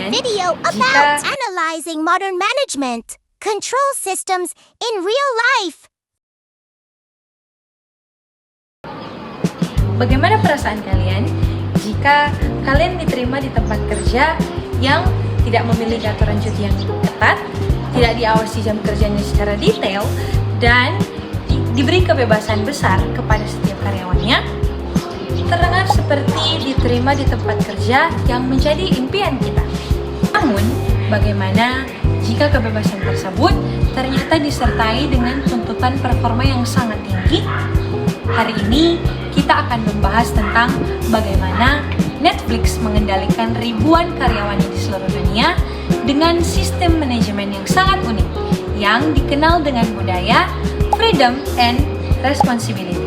video about analyzing modern management control systems in real life. Bagaimana perasaan kalian jika kalian diterima di tempat kerja yang tidak memiliki aturan cuti yang ketat, tidak diawasi jam kerjanya secara detail, dan diberi kebebasan besar kepada setiap karyawannya? Terdengar seperti diterima di tempat kerja yang menjadi impian kita. Namun, bagaimana jika kebebasan tersebut ternyata disertai dengan tuntutan performa yang sangat tinggi? Hari ini kita akan membahas tentang bagaimana Netflix mengendalikan ribuan karyawannya di seluruh dunia dengan sistem manajemen yang sangat unik yang dikenal dengan budaya freedom and responsibility.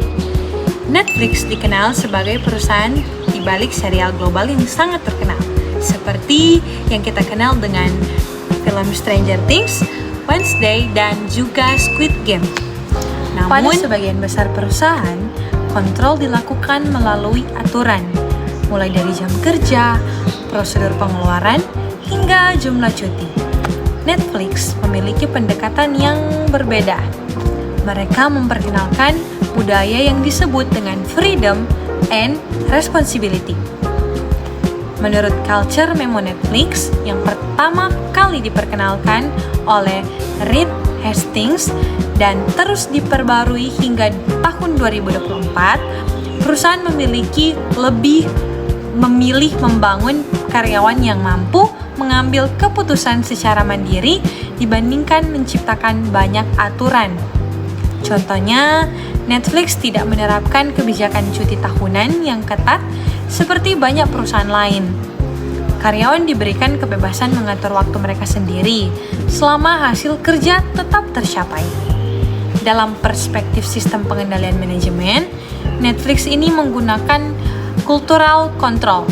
Netflix dikenal sebagai perusahaan di balik serial global yang sangat terkenal, seperti yang kita kenal dengan film Stranger Things, Wednesday, dan juga Squid Game. Namun, pada sebagian besar perusahaan, kontrol dilakukan melalui aturan, mulai dari jam kerja, prosedur pengeluaran, hingga jumlah cuti. Netflix memiliki pendekatan yang berbeda. Mereka memperkenalkan budaya yang disebut dengan freedom and responsibility. Menurut Culture Memo Netflix yang pertama kali diperkenalkan oleh Reed Hastings dan terus diperbarui hingga tahun 2024, perusahaan memilih membangun karyawan yang mampu mengambil keputusan secara mandiri dibandingkan menciptakan banyak aturan. Contohnya, Netflix tidak menerapkan kebijakan cuti tahunan yang ketat seperti banyak perusahaan lain. Karyawan diberikan kebebasan mengatur waktu mereka sendiri selama hasil kerja tetap tercapai. Dalam perspektif sistem pengendalian manajemen, Netflix ini menggunakan cultural control.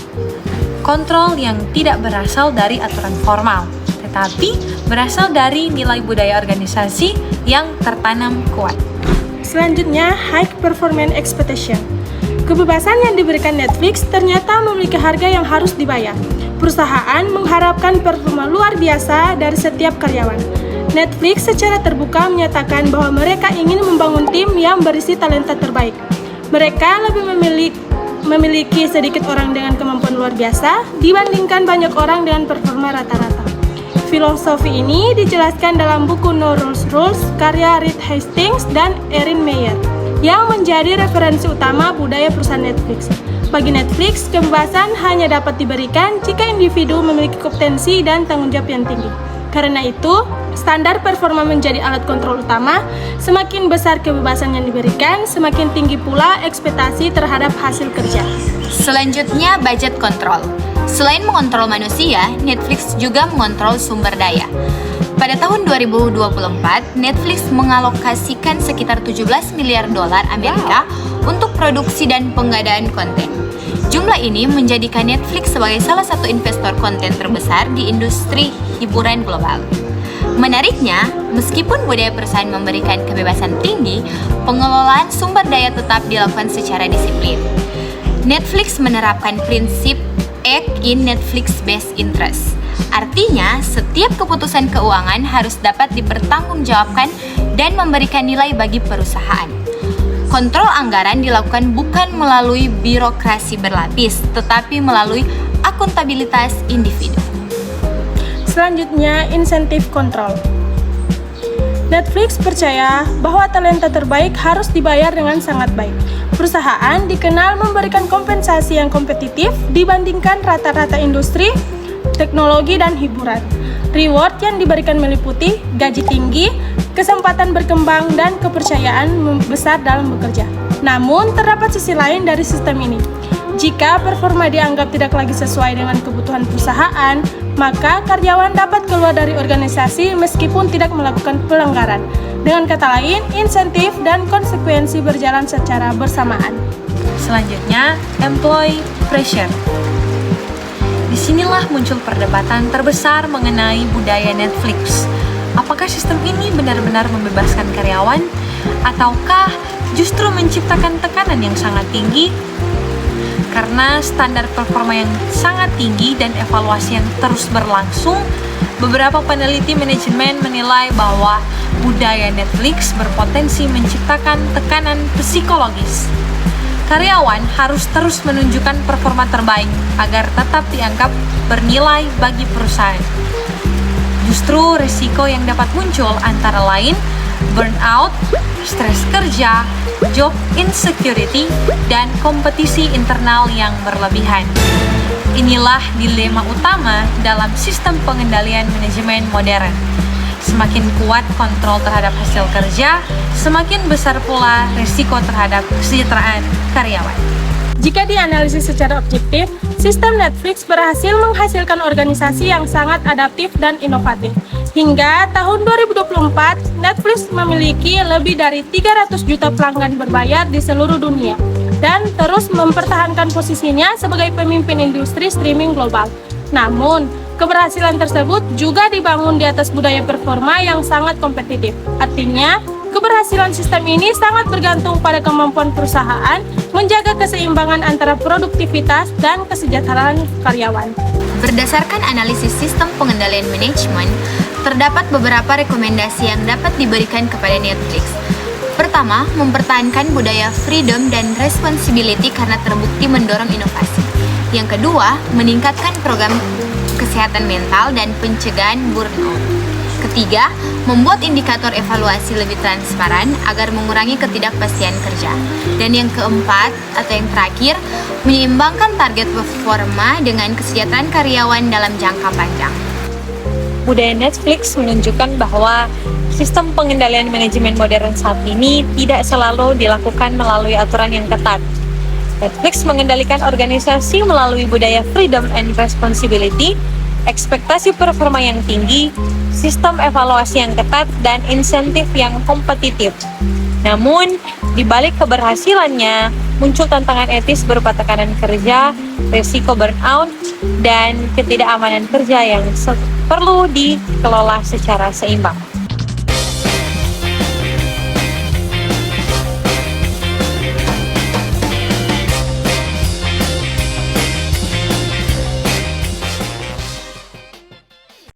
Kontrol yang tidak berasal dari aturan formal, tetapi berasal dari nilai budaya organisasi yang tertanam kuat. Selanjutnya, high performance expectation. Kebebasan yang diberikan Netflix ternyata memiliki harga yang harus dibayar. Perusahaan mengharapkan performa luar biasa dari setiap karyawan. Netflix secara terbuka menyatakan bahwa mereka ingin membangun tim yang berisi talenta terbaik. Mereka lebih memiliki sedikit orang dengan kemampuan luar biasa dibandingkan banyak orang dengan performa rata-rata. Filosofi ini dijelaskan dalam buku No Rules karya Reed Hastings dan Erin Meyer yang menjadi referensi utama budaya perusahaan Netflix. Bagi Netflix, kebebasan hanya dapat diberikan jika individu memiliki kompetensi dan tanggung jawab yang tinggi. Karena itu, standar performa menjadi alat kontrol utama. Semakin besar kebebasan yang diberikan, semakin tinggi pula ekspektasi terhadap hasil kerja. Selanjutnya, budget control. Selain mengontrol manusia, Netflix juga mengontrol sumber daya. Pada tahun 2024, Netflix mengalokasikan sekitar 17 miliar dolar Amerika untuk produksi dan penggadaan konten. Jumlah ini menjadikan Netflix sebagai salah satu investor konten terbesar di industri hiburan global. Menariknya, meskipun budaya perusahaan memberikan kebebasan tinggi, pengelolaan sumber daya tetap dilakukan secara disiplin. Netflix menerapkan prinsip Act in Netflix Best Interest. Artinya, setiap keputusan keuangan harus dapat dipertanggungjawabkan dan memberikan nilai bagi perusahaan. Kontrol anggaran dilakukan bukan melalui birokrasi berlapis, tetapi melalui akuntabilitas individu. Selanjutnya, insentif kontrol. Netflix percaya bahwa talenta terbaik harus dibayar dengan sangat baik. Perusahaan dikenal memberikan kompensasi yang kompetitif dibandingkan rata-rata industri, teknologi, dan hiburan. Reward yang diberikan meliputi gaji tinggi, kesempatan berkembang, dan kepercayaan besar dalam bekerja. Namun, terdapat sisi lain dari sistem ini. Jika performa dianggap tidak lagi sesuai dengan kebutuhan perusahaan, maka karyawan dapat keluar dari organisasi meskipun tidak melakukan pelanggaran. Dengan kata lain, insentif dan konsekuensi berjalan secara bersamaan. Selanjutnya, employee pressure. Disinilah muncul perdebatan terbesar mengenai budaya Netflix. Apakah sistem ini benar-benar membebaskan karyawan, ataukah justru menciptakan tekanan yang sangat tinggi? Karena standar performa yang sangat tinggi dan evaluasi yang terus berlangsung, beberapa peneliti manajemen menilai bahwa budaya Netflix berpotensi menciptakan tekanan psikologis. Karyawan harus terus menunjukkan performa terbaik agar tetap dianggap bernilai bagi perusahaan. Justru risiko yang dapat muncul antara lain burnout, stres kerja, job insecurity, dan kompetisi internal yang berlebihan. Inilah dilema utama dalam sistem pengendalian manajemen modern. Semakin kuat kontrol terhadap hasil kerja, semakin besar pula risiko terhadap kesejahteraan karyawan. Jika dianalisis secara objektif, sistem Netflix berhasil menghasilkan organisasi yang sangat adaptif dan inovatif. Hingga tahun 2024, Netflix memiliki lebih dari 300 juta pelanggan berbayar di seluruh dunia dan terus mempertahankan posisinya sebagai pemimpin industri streaming global. Namun, keberhasilan tersebut juga dibangun di atas budaya performa yang sangat kompetitif. Artinya, keberhasilan sistem ini sangat bergantung pada kemampuan perusahaan menjaga keseimbangan antara produktivitas dan kesejahteraan karyawan. Berdasarkan analisis sistem pengendalian manajemen, terdapat beberapa rekomendasi yang dapat diberikan kepada Netflix. Pertama, mempertahankan budaya freedom dan responsibility karena terbukti mendorong inovasi. Yang kedua, meningkatkan program kesehatan mental dan pencegahan burnout. Ketiga, membuat indikator evaluasi lebih transparan agar mengurangi ketidakpastian kerja. Dan yang keempat, atau yang terakhir, menyeimbangkan target performa dengan kesejahteraan karyawan dalam jangka panjang. Budaya Netflix menunjukkan bahwa sistem pengendalian manajemen modern saat ini tidak selalu dilakukan melalui aturan yang ketat. Netflix mengendalikan organisasi melalui budaya freedom and responsibility, ekspektasi performa yang tinggi, sistem evaluasi yang ketat, dan insentif yang kompetitif. Namun, di balik keberhasilannya, muncul tantangan etis berupa tekanan kerja, risiko burnout, dan ketidakamanan kerja yang perlu dikelola secara seimbang.